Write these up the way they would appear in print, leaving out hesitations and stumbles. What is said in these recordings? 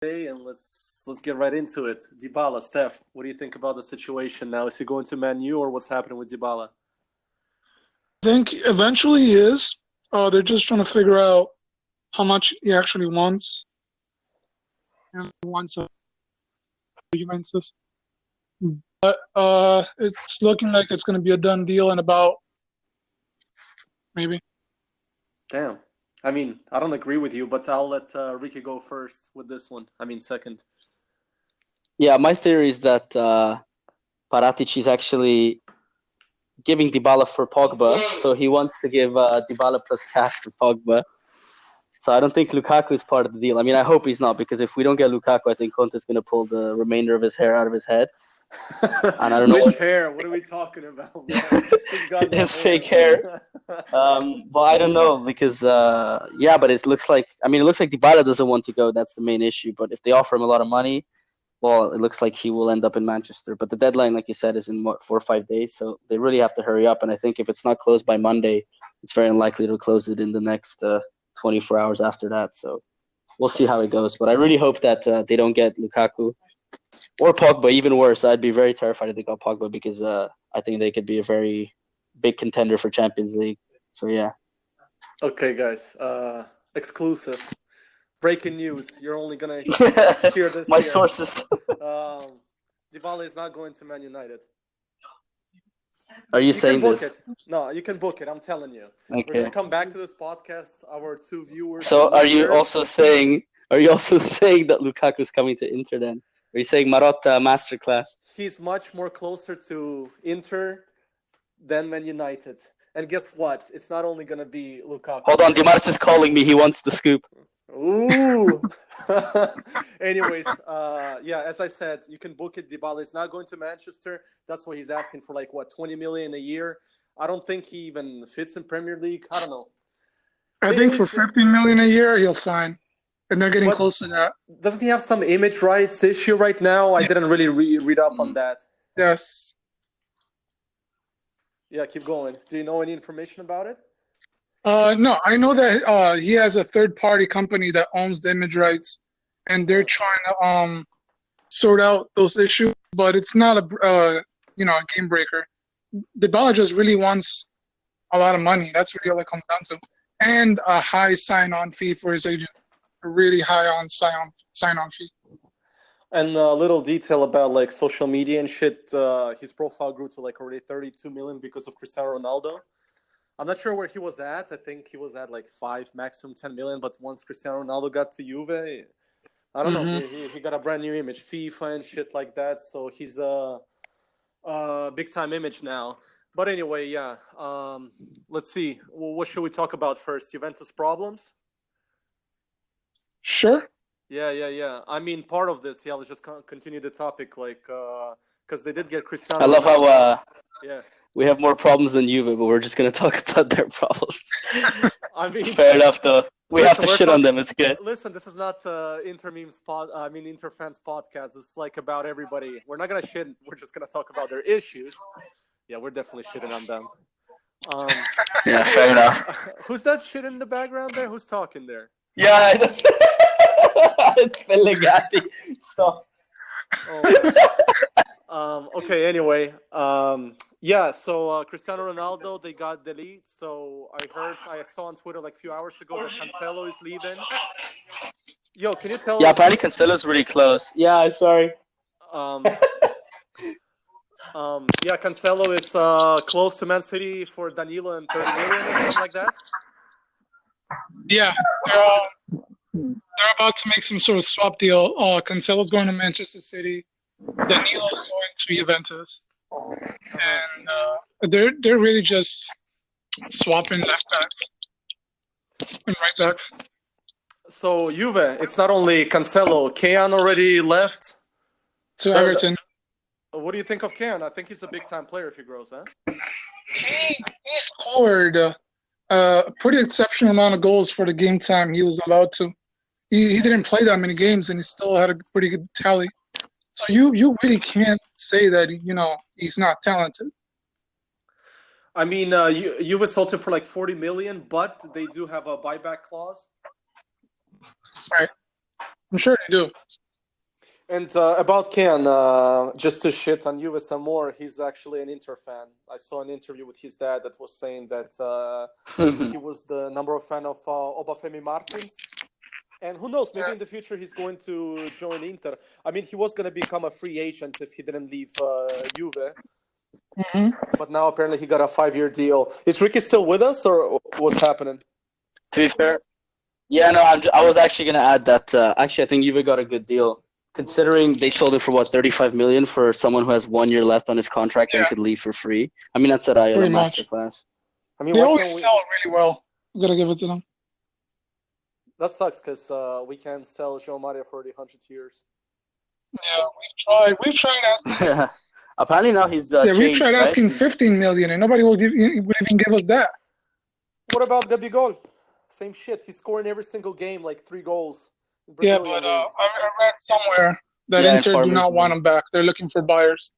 today, and let's get right into it. Dybala, Steph, what do you think about the situation now? Is he going to Man U, or what's happening with Dybala? I think eventually he is. They're just trying to figure out how much he actually wants. And he wants a Juventus. But it's looking like it's going to be a done deal in about maybe. Damn. I mean, I don't agree with you, but I'll let Ricky go first with this one. I mean, second. Yeah, my theory is that Paratici is actually giving Dybala for Pogba, so he wants to give Dybala plus cash for Pogba. So I don't think Lukaku is part of the deal. I mean, I hope he's not, because if we don't get Lukaku, I think Conte's going to pull the remainder of his hair out of his head. And I don't know. Which hair? What are we talking about? His fake hair. But I don't know, because but it looks like Dybala doesn't want to go. That's the main issue. But if they offer him a lot of money, well, it looks like he will end up in Manchester. But the deadline, like you said, is in 4 or 5 days, so they really have to hurry up. And I think if it's not closed by Monday, it's very unlikely to close it in the next 24 hours after that. So we'll see how it goes. But I really hope that they don't get Lukaku or Pogba. Even worse, I'd be very terrified if they got Pogba, because I think they could be a very big contender for Champions League. So yeah. Okay, guys. Exclusive. Breaking news. You're only going to hear this. My sources. Dybala is not going to Man United. Are you saying this? It. No, you can book it. I'm telling you. Okay. We're going to come back to this podcast. Our 2 viewers. So are you also saying that Lukaku's coming to Inter then? Are you saying Marotta masterclass? He's much more closer to Inter than Man United. And guess what? It's not only going to be Lukaku. Hold on, Di Marzio is calling me. He wants the scoop. Ooh. Anyways, as I said, you can book it. Dybala is not going to Manchester. That's why he's asking for 20 million a year. I don't think he even fits in Premier League. I don't know. I think for 15 million a year he'll sign, and they're getting close to that. Doesn't he have some image rights issue right now? I didn't really read up on that. Yes. Yeah, keep going. Do you know any information about it? No, I know that he has a third-party company that owns the image rights, and they're trying to sort out those issues. But it's not a game breaker. Dybala just really wants a lot of money. That's really all it comes down to, and a high sign-on fee for his agent. A really high on sign-on fee. And a little detail about social media and shit. His profile grew to already 32 million because of Cristiano Ronaldo. I'm not sure where he was at. I think he was at 5, maximum 10 million. But once Cristiano Ronaldo got to Juve, I don't know. He got a brand new image, FIFA and shit like that. So he's a big time image now. But anyway, yeah. Let's see. Well, what should we talk about first? Juventus problems? Sure. Yeah. I mean, part of this, let's just continue the topic, because they did get Cristiano. I love how yeah. We have more problems than Juve, but we're just going to talk about their problems. I mean, fair enough, though. We have to shit on them. It's good. Listen, this is not Inter fans podcast. It's about everybody. We're not going to shit. We're just going to talk about their issues. Yeah, we're definitely shitting on them. Yeah, fair enough. Who's that shit in the background there? Who's talking there? Yeah, it's Pellegatti. Stop. Okay, anyway. So Cristiano Ronaldo, they got delete. So I saw on Twitter a few hours ago that Cancelo is leaving. Yo, can you tell us? Yeah, apparently Cancelo's really close. Yeah, sorry. Cancelo is close to Man City for Danilo and 30 million or something like that. Yeah, they're about to make some sort of swap deal. Cancelo's going to Manchester City. Danilo's going to Juventus. And they're really just swapping left backs and right backs. So Juve, it's not only Cancelo. Kean already left to Everton. What do you think of Kean? I think he's a big time player if he grows, huh? He scored a pretty exceptional amount of goals for the game time he was allowed to. He didn't play that many games, and he still had a pretty good tally. So you really can't say that he's not talented. I mean, Juve sold him for 40 million, but they do have a buyback clause. Right. I'm sure they do. And about Ken, just to shit on Juve some more, he's actually an Inter fan. I saw an interview with his dad that was saying that he was the number one fan of Obafemi Martins. And who knows, maybe in the future he's going to join Inter. I mean, he was going to become a free agent if he didn't leave Juve. But now apparently he got a 5-year deal. Is Ricky still with us, or what's happening? To be fair, yeah, no, I was actually going to add that, actually, I think Juve got a good deal. Considering they sold it for, what, 35 million for someone who has 1 year left on his contract and could leave for free. I mean, that's at a masterclass. I mean, they always sell really well. You got to give it to them. That sucks because we can't sell João Mario for the 100 years. Yeah, we've tried. Apparently now he's we've tried asking 15 million, and nobody would even give us that. What about Gabigol? Same shit. He's scoring every single game, like 3 goals. Yeah, but I read somewhere that Inter do not want him back. They're looking for buyers.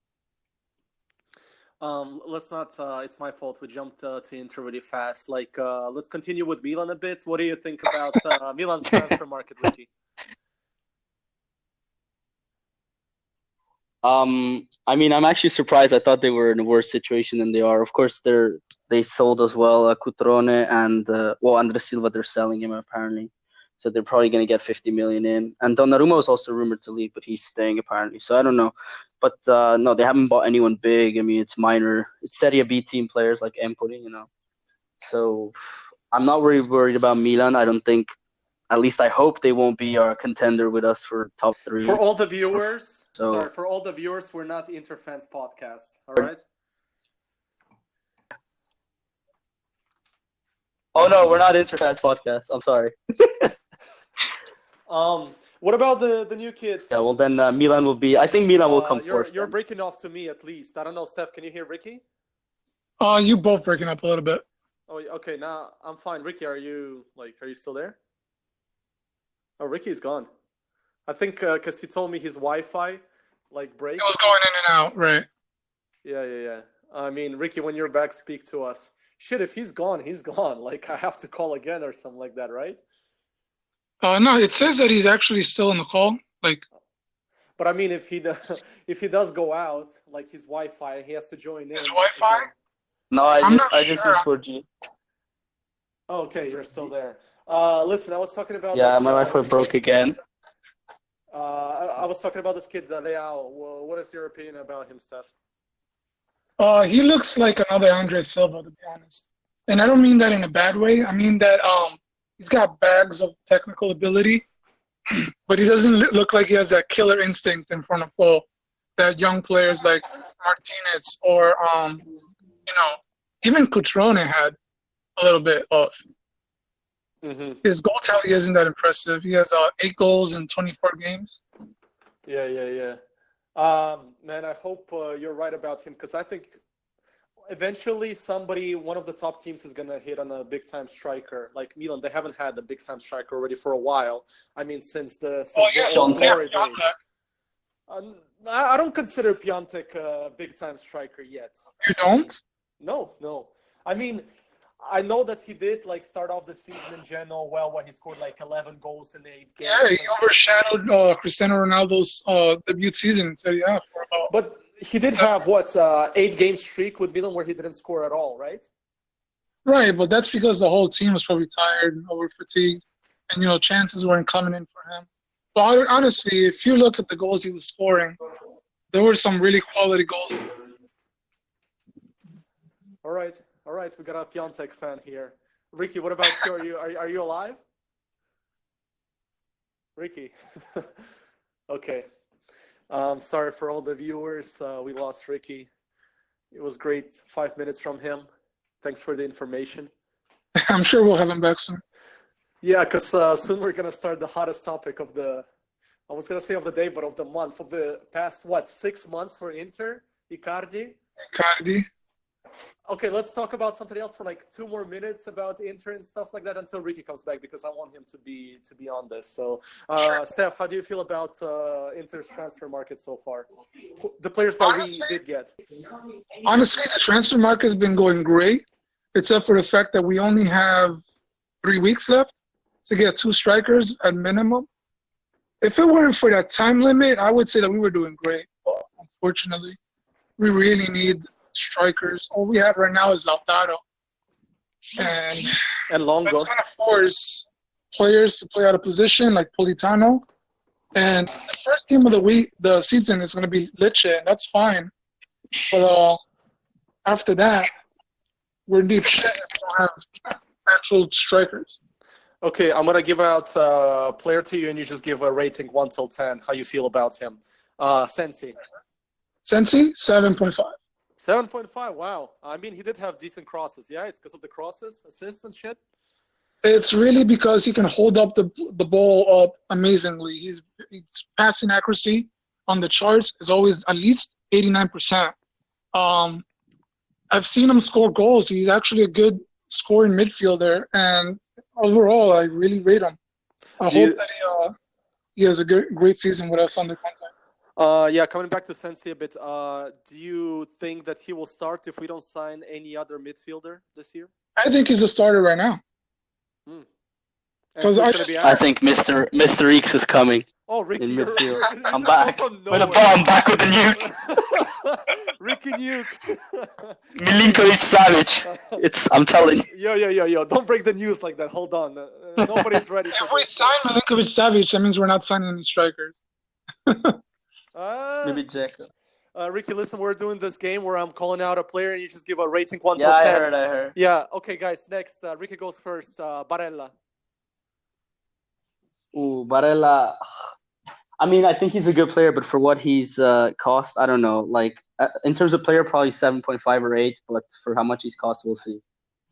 Let's not. It's my fault. We jumped to Inter really fast. Like, let's continue with Milan a bit. What do you think about Milan's transfer market, Ricky? I mean, I'm actually surprised. I thought they were in a worse situation than they are. Of course, they sold as well Cutrone and Andres Silva. They're selling him apparently, so they're probably going to get 50 million in. And Donnarumma was also rumored to leave, but he's staying apparently. So I don't know, but no, they haven't bought anyone big. I mean, it's minor. It's Serie B team players like Empoli, you know. So I'm not really worried about Milan. I don't think. At least I hope they won't be our contender with us for top 3. For all the viewers, for all the viewers, we're not Inter Fans podcast, all right? Oh no, we're not Inter Fans podcast. I'm sorry. What about the new kids? Yeah, well then Milan will be. I think Milan will come fourth. You're breaking off to me at least. I don't know, Steph. Can you hear Ricky? You both breaking up a little bit. Oh, okay. Now I'm fine. Ricky, are you still there? Oh, Ricky's gone. I think because he told me his Wi-Fi breaks. It was going in and out, right? Yeah. I mean, Ricky, when you're back, speak to us. Shit, if he's gone, he's gone. Like, I have to call again or something like that, right? No, it says that he's actually still in the call. But I mean, if he does go out, like his Wi-Fi, he has to join in. His Wi-Fi? No, I just use 4G. Oh, okay, you're still there. Listen, I was talking about. Yeah, my Wi-Fi broke again. I was talking about this kid, Leao. Well, what is your opinion about him, Steph? He looks like another Andre Silva, to be honest. And I don't mean that in a bad way. I mean that he's got bags of technical ability, but he doesn't look like he has that killer instinct in front of goal that young players like Martinez or even Cutrone had a little bit of. Mm-hmm. His goal tally isn't that impressive. He has 8 goals in 24 games. Yeah. Man, I hope you're right about him because I think eventually one of the top teams is going to hit on a big-time striker. Like Milan, they haven't had a big-time striker already for a while. I mean, since the glory days. I don't consider Piontek a big-time striker yet. You don't? No. I mean, I know that he did start off the season in Genoa well when he scored 11 goals in 8 games. Yeah, he overshadowed Cristiano Ronaldo's debut season in Serie A. But he did have 8-game streak with Milan where he didn't score at all, right? Right, but that's because the whole team was probably tired and over fatigued, and chances weren't coming in for him. But honestly, if you look at the goals he was scoring, there were some really quality goals. All right, we got a Piontek fan here. Ricky, what about you? Are you alive? Ricky. Okay. Sorry for all the viewers. We lost Ricky. It was great 5 minutes from him. Thanks for the information. I'm sure we'll have him back soon. Yeah, because soon we're going to start the hottest topic of the day, but of the month. Of the past, 6 months for Inter? Icardi? Okay, let's talk about something else for 2 more minutes about Inter and stuff like that until Ricky comes back because I want him to be on this. So, Steph, how do you feel about Inter's transfer market so far? The players that we did get. Honestly, the transfer market has been going great, except for the fact that we only have 3 weeks left to get 2 strikers at minimum. if it weren't for that time limit, I would say that we were doing great. But unfortunately, we really need strikers. All we have right now is Lautaro. And Longo. that's going to force players to play out of position like Politano. And the first game of the season is going to be Lecce, and that's fine. But after that, we're in deep shit if we don't have actual strikers. Okay, I'm going to give out a player to you, and you just give a rating 1 till 10, how you feel about him. Sensi. Sensi, 7.5. 7.5, wow. I mean, he did have decent crosses. Yeah, it's because of the crosses, assists and shit? It's really because he can hold up the ball up amazingly. His passing accuracy on the charts is always at least 89%. I've seen him score goals. He's actually a good scoring midfielder, and overall, I really rate him. I hope that he has a great season with us under contract. Yeah, coming back to Sensi a bit, do you think that he will start if we don't sign any other midfielder this year? I think he's a starter right now. Because I think Mr. Eeks is coming. Oh, Ricky, in midfield. I'm back. I'm back with the nuke. Ricky Nuke. Milinkovic Savic. I'm telling you. Yo. Don't break the news like that. Hold on. Nobody's ready for If we sign Milinkovic Savic, that means we're not signing any strikers. Maybe Jacob. Ricky, listen, we're doing this game where I'm calling out a player and you just give a rating 1 till 10. Yeah, I heard. Yeah, okay, guys, next. Ricky goes first. Barella. Ooh, Barella. I mean, I think he's a good player, but for what he's cost, I don't know. Like, in terms of player, probably 7.5 or 8, but for how much he's cost, we'll see.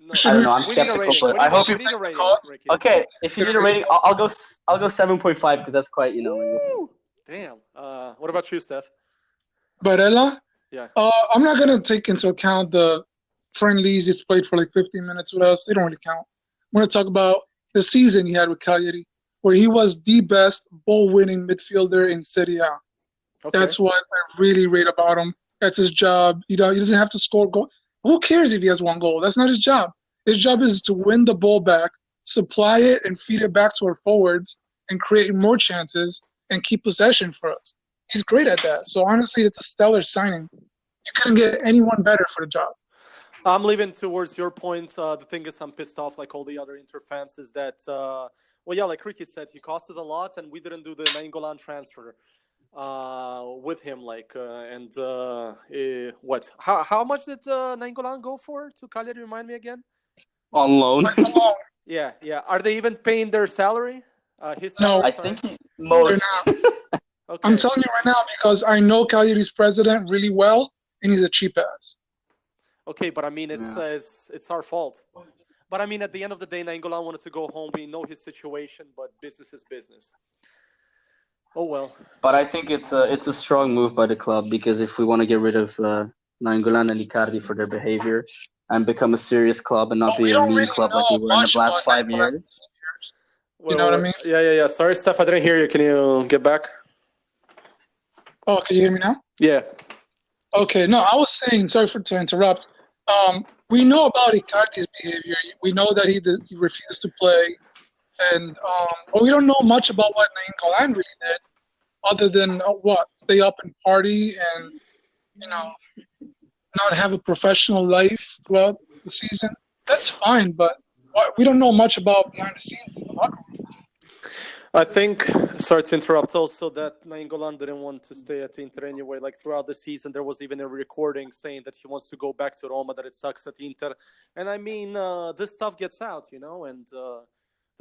No, I don't know. I'm skeptical, but I hope we need a rating, Ricky. Okay, if you need a rating, I'll go 7.5 because that's quite, Damn. What about you, Steph? Barella? Yeah. I'm not going to take into account the friendlies he's played for like 15 minutes with us. They don't really count. I'm going to talk about the season he had with Cagliari, where he was the best ball-winning midfielder in Serie A. Okay. That's what I really rate about him. That's his job. He doesn't have to score goals. Who cares if he has one goal? That's not his job. His job is to win the ball back, supply it, and feed it back to our forwards, and create more chances and keep possession for us. He's great at that. So honestly, it's a stellar signing. You couldn't get anyone better for the job. I'm leaving towards your point. The thing is, I'm pissed off like all the other Inter fans is that, like Ricky said, he cost us a lot, and we didn't do the Nainggolan transfer with him. How much did Nainggolan go for to Cagliari? Remind me again. On loan. Yeah. Are they even paying their salary? His salary? No, I think most. Okay. I'm telling you right now because I know Cagliari's president really well, and he's a cheap ass. Okay, but I mean, it's our fault. But I mean, at the end of the day, Nainggolan wanted to go home. We know his situation, but business is business. Oh well. But I think it's a strong move by the club because if we want to get rid of Nainggolan and Icardi for their behavior and become a serious club and not be a mean club like we were in the last 5 years. You know what I mean? Yeah. Sorry, Steph, I didn't hear you. Can you get back? Oh, can you hear me now? Yeah. Okay, no, I was saying, sorry to interrupt. We know about Icardi's behavior. We know that he refused to play. And but we don't know much about what Nainggolan really did other than stay up and party and, not have a professional life throughout the season. That's fine, but we don't know much about behind the scenes in the locker room. I think, sorry to interrupt, also that Nainggolan didn't want to stay at Inter anyway. Like throughout the season, there was even a recording saying that he wants to go back to Roma, that it sucks at Inter. And I mean, this stuff gets out, and...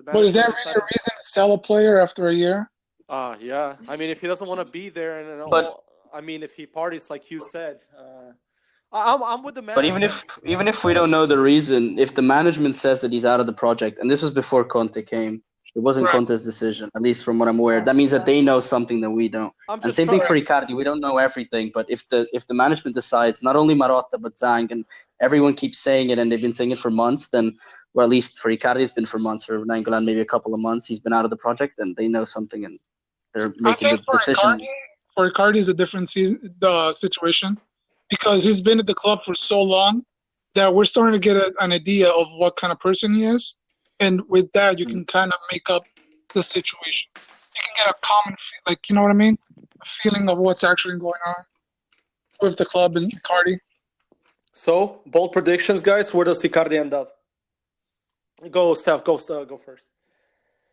But is that really a reason to sell a player after a year? Yeah. I mean, if he doesn't want to be there, if he parties like you said, I'm with the management. But even if we don't know the reason, if the management says that he's out of the project, and this was before Conte came, it wasn't Conte's decision, at least from what I'm aware. That means that they know something that we don't. And same thing for Icardi. We don't know everything, but if the management decides, not only Marotta but Zhang, and everyone keeps saying it, and they've been saying it for months, then. Well, at least for Icardi, it's been for months. For Nainggolan, maybe a couple of months. He's been out of the project, and they know something, and they're making the decision. For Icardi, is a different situation because he's been at the club for so long that we're starting to get an idea of what kind of person he is, and with that, you can kind of make up the situation. You can get a common, you know what I mean? A feeling of what's actually going on with the club and Icardi. So, bold predictions, guys. Where does Icardi end up? Go, Steph. Go first.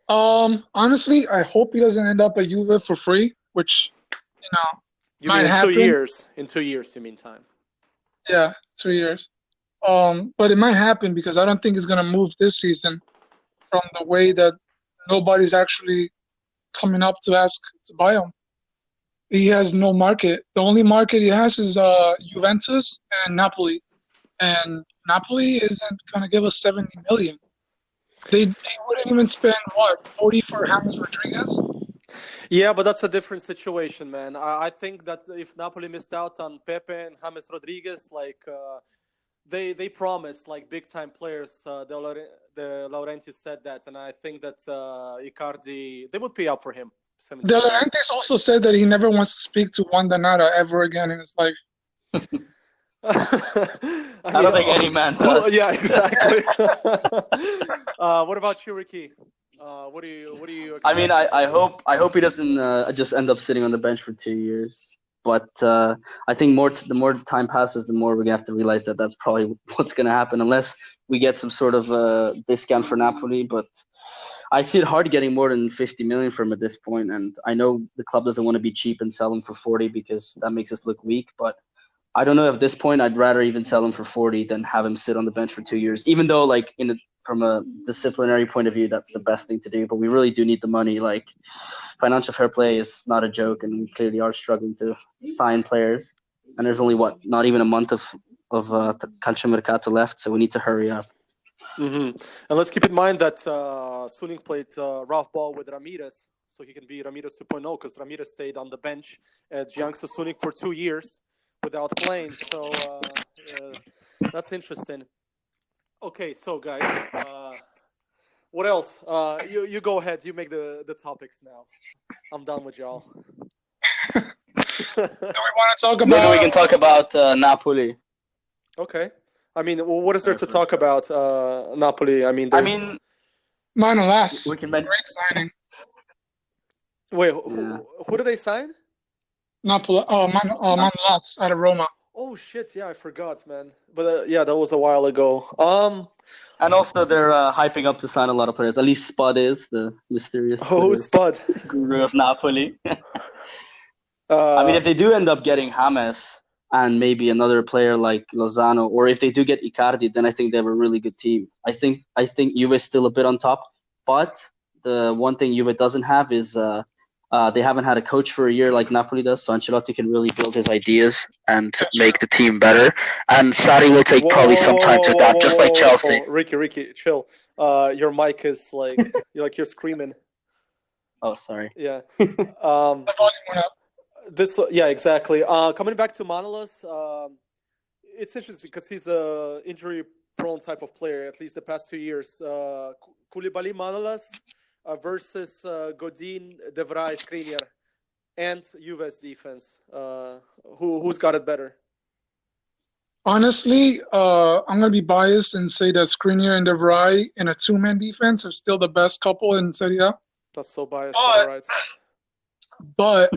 Honestly, I hope he doesn't end up at Juve for free, which, You might mean in happen. 2 years? In 2 years, you mean time? Yeah, 2 years. But it might happen because I don't think he's gonna move this season from the way that nobody's actually coming up to ask to buy him. He has no market. The only market he has is Juventus and Napoli, and Napoli isn't gonna give us 70 million. They wouldn't even spend 40 for James Rodriguez. Yeah, but that's a different situation, man. I think that if Napoli missed out on Pepe and James Rodriguez, they promised big time players. De Laurentiis said that, and I think that Icardi they would pay up for him. De Laurentiis also said that he never wants to speak to Juan Danara ever again in his life. I don't think any man does. Yeah, exactly. What about you, Ricky? What do you expect? I mean, I hope he doesn't just end up sitting on the bench for 2 years. But I think the more time passes, the more we're gonna have to realize that that's probably what's gonna happen, unless we get some sort of discount for Napoli. But I see it hard getting more than 50 million from him at this point, and I know the club doesn't want to be cheap and sell him for 40 because that makes us look weak. But I don't know. At this point, I'd rather even sell him for 40 than have him sit on the bench for 2 years. Even though, from a disciplinary point of view, that's the best thing to do. But we really do need the money. Financial fair play is not a joke, and we clearly are struggling to sign players. And there's only not even a month of Calciomercato left, so we need to hurry up. Mm-hmm. And let's keep in mind that Suning played rough ball with Ramirez, so he can be Ramirez 2.0 because Ramirez stayed on the bench at Jiangsu Suning for 2 years without playing. So that's interesting. Okay, so guys, what else? You go ahead. You make the topics now. I'm done with y'all. We want to talk about. Maybe we can talk about Napoli. Okay. I mean, what is there to talk about Napoli? I mean, Manolas. We can mention. Great signing. Wait, who did they sign? Napoli. Manolas out of Roma. Oh shit! Yeah, I forgot, man. But yeah, that was a while ago. And also they're hyping up to sign a lot of players. At least Spud is the mysterious. Who's Spud? Guru of Napoli. I mean, if they do end up getting James and maybe another player like Lozano, or if they do get Icardi, then I think they have a really good team. I think Juve is still a bit on top, but the one thing Juve doesn't have is they haven't had a coach for a year like Napoli does, so Ancelotti can really build his ideas and make the team better. And Sarri will take probably some time to adapt, just like Chelsea. Ricky, chill. Your mic is you're screaming. Oh, sorry. Yeah. The volume went up. Yeah, exactly. Coming back to Manolas, it's interesting because he's a injury-prone type of player. At least the past 2 years, Koulibaly, Manolas versus Godin, De Vrij, Skriniar, and Juve's defense. Who's got it better? Honestly, I'm gonna be biased and say that Skriniar and De Vrij in a two-man defense are still the best couple in Serie A. That's so biased, but right. But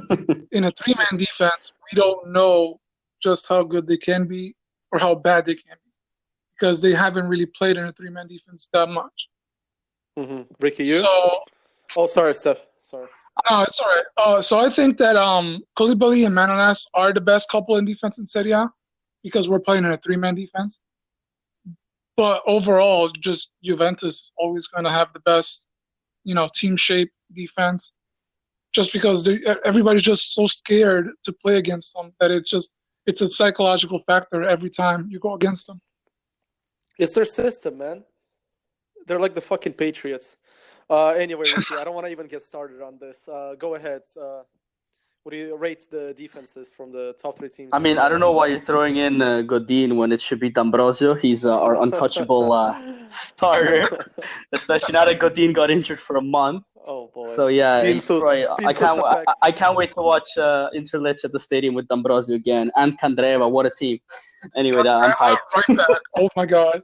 in a three-man defense, we don't know just how good they can be or how bad they can be because they haven't really played in a three-man defense that much. Mm-hmm. Ricky, you? So, sorry, Steph. Sorry. No, it's all right. So I think that Koulibaly and Manolas are the best couple in defense in Serie A because we're playing in a three-man defense. But overall, just Juventus is always going to have the best, team shape defense. Just because everybody's just so scared to play against them that it's a psychological factor every time you go against them. It's their system, man. They're like the fucking Patriots. Anyway, Ricky, I don't want to even get started on this. Go ahead. What do you rate the defenses from the top 3 teams? I mean, I don't know why you're throwing in Godin when it should be D'Ambrosio. He's our untouchable starter, especially now that Godin got injured for a month. Oh boy! So yeah, I can't wait to watch Interlich at the stadium with D'Ambrosio again and Candreva. What a team! Anyway, I'm hyped. Right back. Oh my god!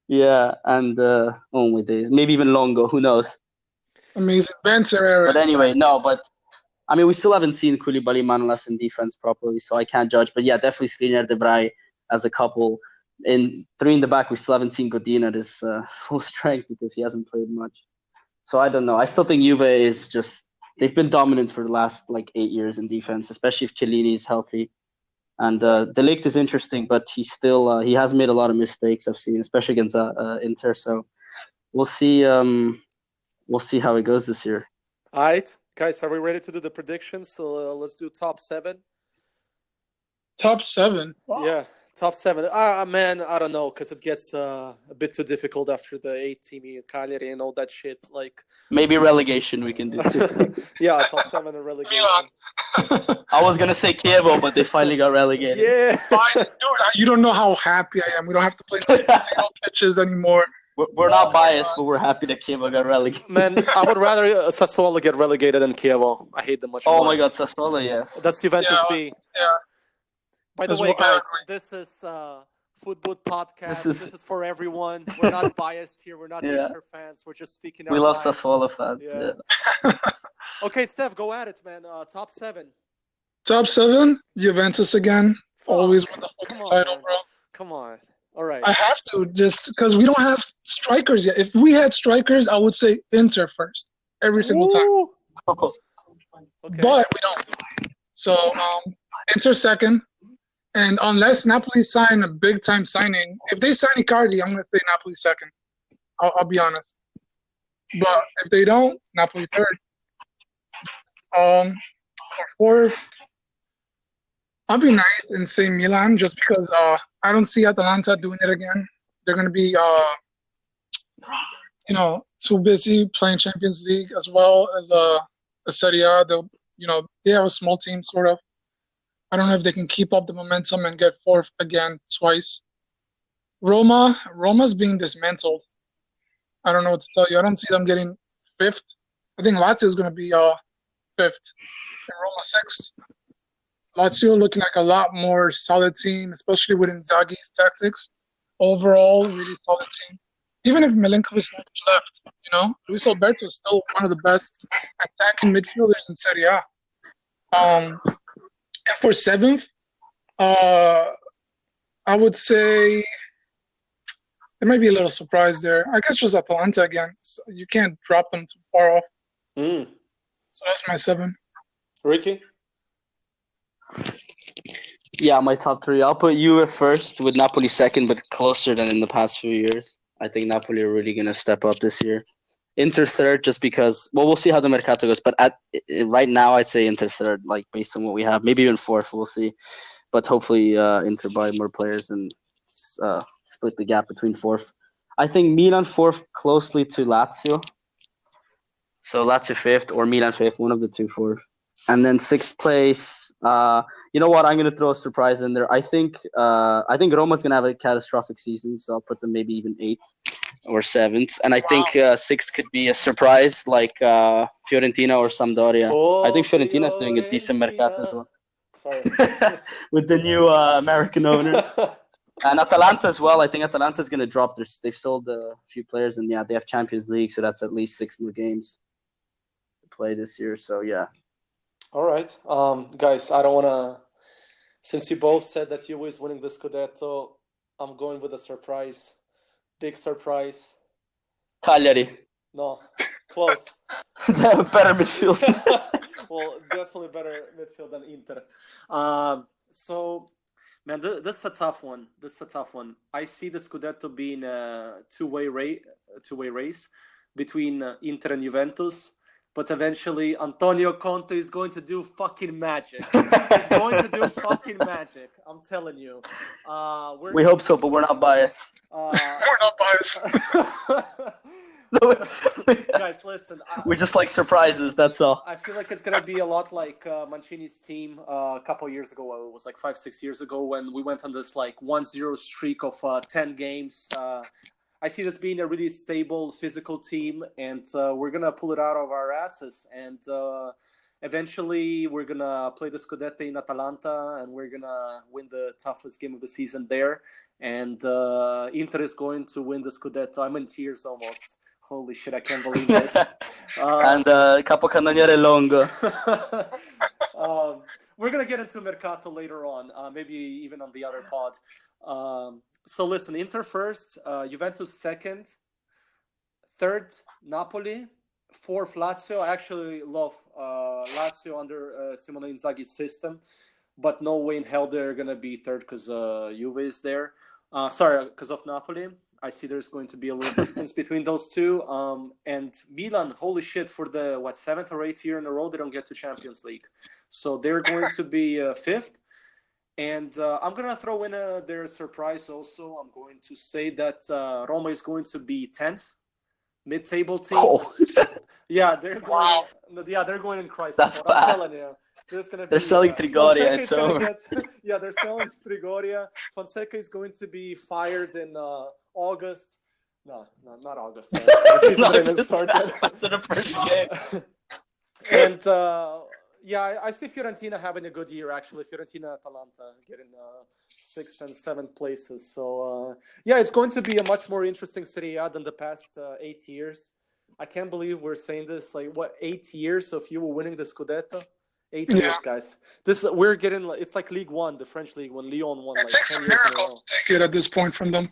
Yeah, and oh my days, maybe even Longo. Who knows? Amazing banter era. But anyway, no, but I mean, we still haven't seen Koulibaly, Manolas in defense properly, so I can't judge. But yeah, definitely Skriniar, De Vrij as a couple. In three in the back, we still haven't seen Godin at his full strength because he hasn't played much. So I don't know. I still think Juve is just they've been dominant for the last like 8 years in defense, especially if Chiellini is healthy. And De Ligt is interesting, but he still he has made a lot of mistakes I've seen, especially against Inter. So we'll see. We'll see how it goes this year. All right, guys, are we ready to do the predictions? So let's do top 7. Top 7. Wow. Yeah, top 7. Man, I don't know, because it gets a bit too difficult after the 8-team Cagliari and all that shit. Like maybe relegation we can do too. Yeah, top 7 and relegation. I was gonna say Chievo, but they finally got relegated. Yeah. Dude, you don't know how happy I am. We don't have to play potato pitches anymore. We're not biased, but we're happy that Chievo got relegated. Man, I would rather Sassuolo get relegated than Chievo. I hate them much more. Oh my God, Sassuolo, yes. That's Juventus B. Yeah. By the way, guys, this is Football Podcast. This is for everyone. We're not biased here. We're not Inter fans. We're just speaking. We love Sassuolo fans. Yeah. Okay, Steph, go at it, man. Top 7. Top 7, Juventus again. Always win the fucking title, bro. Come on. All right. I have to, just because we don't have strikers yet. If we had strikers, I would say Inter first every single time. Okay. But we don't. So Inter second. And unless Napoli sign a big-time signing, if they sign Icardi, I'm going to say Napoli second. I'll be honest. But if they don't, Napoli third. For fourth, I'll be nice and say Milan just because I don't see Atalanta doing it again. They're going to be, too busy playing Champions League as well as a Serie A. They have a small team, sort of. I don't know if they can keep up the momentum and get fourth again twice. Roma's being dismantled. I don't know what to tell you. I don't see them getting fifth. I think Lazio is going to be fifth and Roma sixth. Lazio looking like a lot more solid team, especially with Inzaghi's tactics. Overall, really solid team. Even if Milinkovic left, Luis Alberto is still one of the best attacking midfielders in Serie A. And for seventh, I would say there might be a little surprise there. I guess just Atalanta again. So you can't drop them too far off. So that's my 7. Ricky? Yeah, my top 3. I'll put Juve first with Napoli second, but closer than in the past few years. I think Napoli are really going to step up this year. Inter third, just because, we'll see how the Mercato goes. But right now, I'd say Inter third, like based on what we have. Maybe even fourth, we'll see. But hopefully Inter buy more players and split the gap between fourth. I think Milan fourth, closely to Lazio. So Lazio fifth or Milan fifth, one of the two fourth. And then sixth place, you know what? I'm going to throw a surprise in there. I think Roma's going to have a catastrophic season, so I'll put them maybe even 8th or 7th. And I think 6th could be a surprise, like Fiorentina or Sampdoria. I think Fiorentina is doing a decent Mercato as well. Sorry. With the new American owner. And Atalanta as well. I think Atalanta is going to drop they've sold a few players, and they have Champions League, so that's at least 6 more games to play this year. So, yeah. All right. Guys, I don't want to... Since you both said that you was winning the Scudetto, I'm going with a surprise. Big surprise. Cagliari. No. Close. They have a better midfield. Well, definitely better midfield than Inter. So, man, this is a tough one. I see the Scudetto being a two-way race between Inter and Juventus. But eventually, Antonio Conte is going to do fucking magic. He's going to do fucking magic. I'm telling you. We hope so, but we're not biased. We're not biased. Guys, listen. We just like surprises, that's all. I feel like it's going to be a lot like Mancini's team a couple years ago. It was like 5-6 years ago when we went on this like 1-0 streak of 10 games. I see this being a really stable physical team, and we're going to pull it out of our asses. And eventually, we're going to play the Scudetto in Atalanta, and we're going to win the toughest game of the season there. And Inter is going to win the Scudetto. I'm in tears almost. Holy shit, I can't believe this. And Capocannoniere Longo. We're going to get into Mercato later on, maybe even on the other pod. So listen, Inter first, Juventus second, third, Napoli, fourth, Lazio. I actually love Lazio under Simone Inzaghi's system, but no way in hell they're going to be third because Juve is there. Sorry, because of Napoli. I see there's going to be a little distance between those two. And Milan, holy shit, for the, 7th or 8th year in a row, they don't get to Champions League. So they're going to be fifth. And I'm going to throw in their surprise also. I'm going to say that Roma is going to be 10th, mid-table team. Oh. Yeah, they're going. Yeah, they're going in crisis. That's mode. bad. I'm telling you. They're selling Trigoria. It's over. Yeah, they're selling Trigoria. Fonseca is going to be fired in August. No, not August. The season didn't even started. After the first game. And yeah, I see Fiorentina having a good year. Actually, Fiorentina, Atalanta getting 6th and 7th places. So yeah, it's going to be a much more interesting Serie A than the past 8 years. I can't believe we're saying this. Like, what, 8 years of you were winning the Scudetto? 8 years, guys. We're getting. It's like League One, the French League, when Lyon won. It takes a miracle to take it at this point from them.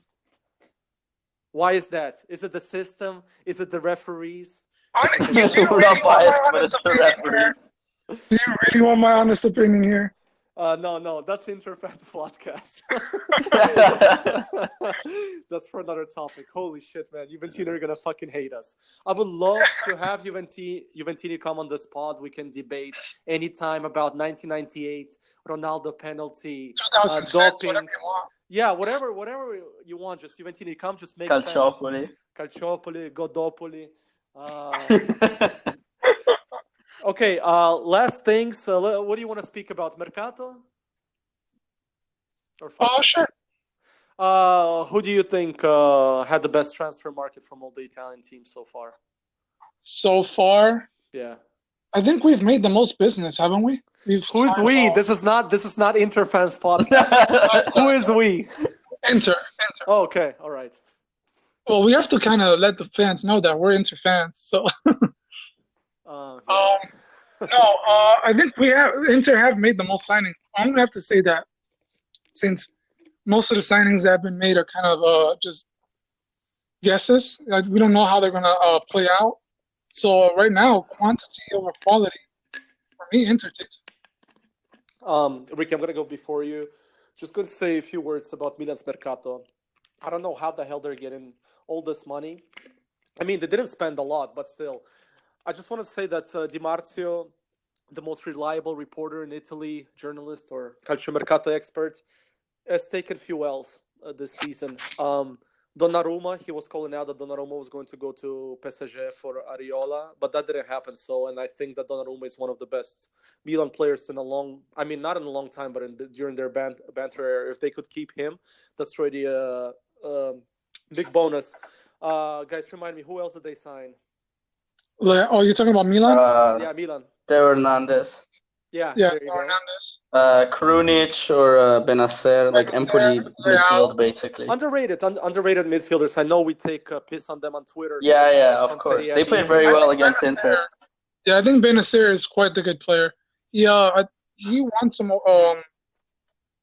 Why is that? Is it the system? Is it the referees? Honestly, We're not biased, but it's the referee. Do you really want my honest opinion here? No, that's Interfans podcast. That's for another topic. Holy shit, man. Juventini are going to fucking hate us. I would love to have Juventini come on this pod. We can debate anytime about 1998, Ronaldo penalty, 2006, doping. whatever you want. Yeah, whatever you want. Just Juventini come, just make Calciopoli. sense. Calciopoli, Godopoli. Okay, last things. What do you want to speak about? Mercato? Oh, sure. Who do you think had the best transfer market from all the Italian teams so far? So far, yeah, I think we've made the most business, haven't we? Who's we? This is not Interfans podcast. Who is we? Inter. Oh, okay, all right. Well, we have to kind of let the fans know that we're Inter fans. So, yeah. I think Inter have made the most signings. I'm gonna have to say that, since most of the signings that have been made are kind of just guesses. Like, we don't know how they're gonna play out. So right now, quantity over quality, for me, Inter takes it. Ricky, I'm gonna go before you. Just going to say a few words about Milan's Mercato. I don't know how the hell they're getting all this money. I mean, they didn't spend a lot, but still. I just want to say that Di Marzio, the most reliable reporter in Italy, journalist or Calciomercato expert, has taken few L's this season. Donnarumma, he was calling out that Donnarumma was going to go to PSG for Areola, but that didn't happen. So, and I think that Donnarumma is one of the best Milan players in a long, I mean, not in a long time, but during their banter era. If they could keep him, that's already a big bonus. Guys, remind me, who else did they sign? Oh, you're talking about Milan? Yeah, Milan. Theo Hernandez. Yeah, Yeah, there you go. Hernandez. Krunic or Benacer, like Empoli midfield, basically. Underrated midfielders. I know we take piss on them on Twitter. Yeah, of course. They played very well against Inter. Yeah, I think Benacer is quite the good player. Yeah, he won some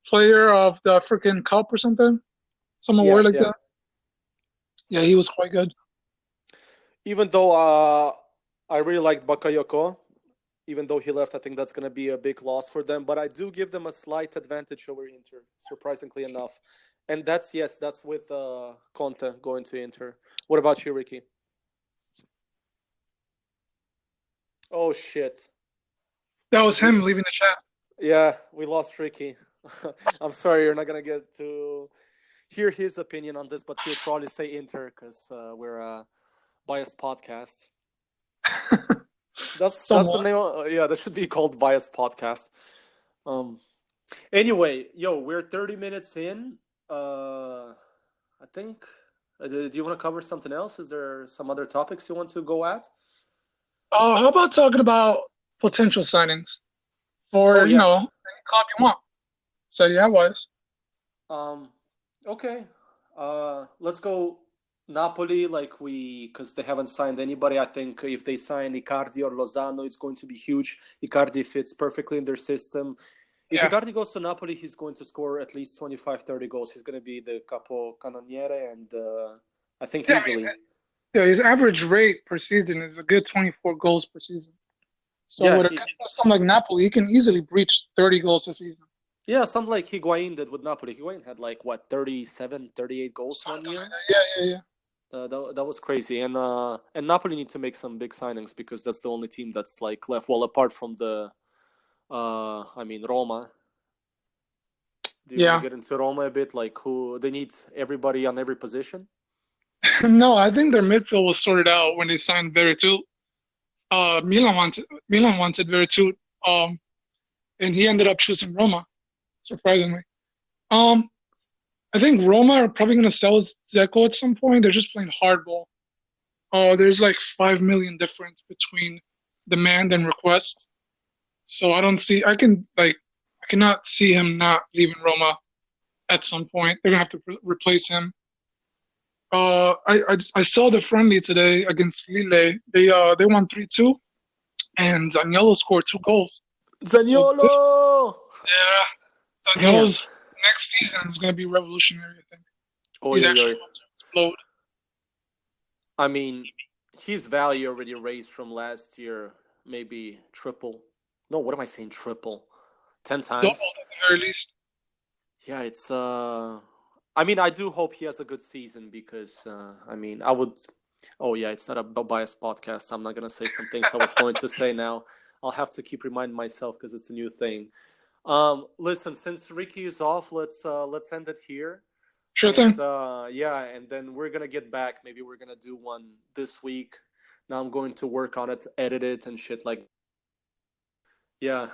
player of the African Cup or something. Some award like that. Yeah, he was quite good. Even though I really liked Bakayoko, even though he left, I think that's going to be a big loss for them. But I do give them a slight advantage over Inter, surprisingly enough. And that's with Conte going to Inter. What about you, Ricky? Oh, shit. That was him leaving the chat. Yeah, we lost Ricky. I'm sorry, you're not going to get to hear his opinion on this, but he'll probably say Inter because we're a biased podcast. That's the name. That should be called Biased Podcast. Anyway, we're 30 minutes in. I think. Do you want to cover something else? Is there some other topics you want to go at? How about talking about potential signings for any club you want? Serie A wise. Okay. Let's go Napoli, because they haven't signed anybody. I think if they sign Icardi or Lozano, it's going to be huge. Icardi fits perfectly in their system. If Icardi goes to Napoli, he's going to score at least 25, 30 goals. He's going to be the capo cannoniere, and I think easily. His average rate per season is a good 24 goals per season. So with something like Napoli, he can easily breach 30 goals a season. Yeah, something like Higuain did with Napoli. Higuain had 37, 38 goals one year. Yeah. That was crazy, and Napoli need to make some big signings because that's the only team that's left. Well, apart from the, Roma. Do you want to get into Roma a bit? Who they need everybody on every position? No, I think their midfield was sorted out when they signed Veretout. Milan wanted Veretout, and he ended up choosing Roma, surprisingly. I think Roma are probably going to sell Dzeko at some point. They're just playing hardball. There's 5 million difference between demand and request. So I cannot see him not leaving Roma at some point. They're going to have to replace him. I saw the friendly today against Lille. They won 3-2, and Zaniolo scored 2 goals. Zaniolo! So, yeah. Zaniolo's next season is going to be revolutionary, I think. He's actually going to explode. His value already raised from last year, maybe triple. No, what am I saying? Triple. 10 times. Double at the very least. Yeah, it's I do hope he has a good season because I would. Oh yeah, it's not a biased podcast. I'm not gonna say some things I was going to say now. I'll have to keep reminding myself because it's a new thing. Listen, since Ricky is off, let's end it here. Sure thing. And then we're gonna get back. Maybe we're gonna do one this week. Now I'm going to work on it, edit it, and shit like. Yeah.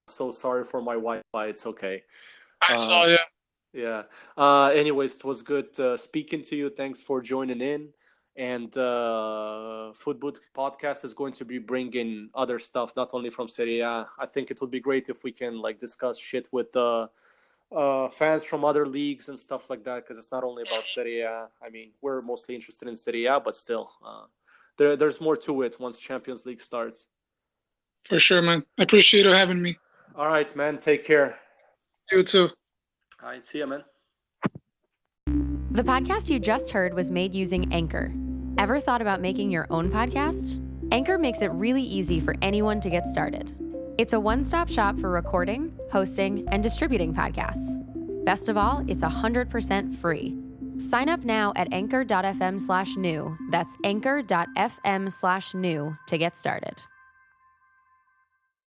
So sorry for my Wi-Fi. It's okay. I saw, yeah. Yeah. Anyways, it was good speaking to you. Thanks for joining in. And Football Podcast is going to be bringing other stuff, not only from Serie A. I think it would be great if we can discuss shit with fans from other leagues and stuff like that, because it's not only about Serie A. We're mostly interested in Serie A, but still, there's more to it once Champions League starts. For sure, man. I appreciate you having me. All right, man. Take care. You too. All right. See ya, man. The podcast you just heard was made using Anchor. Ever thought about making your own podcast? Anchor makes it really easy for anyone to get started. It's a one-stop shop for recording, hosting, and distributing podcasts. Best of all, it's 100% free. Sign up now at anchor.fm/new. That's anchor.fm/new to get started.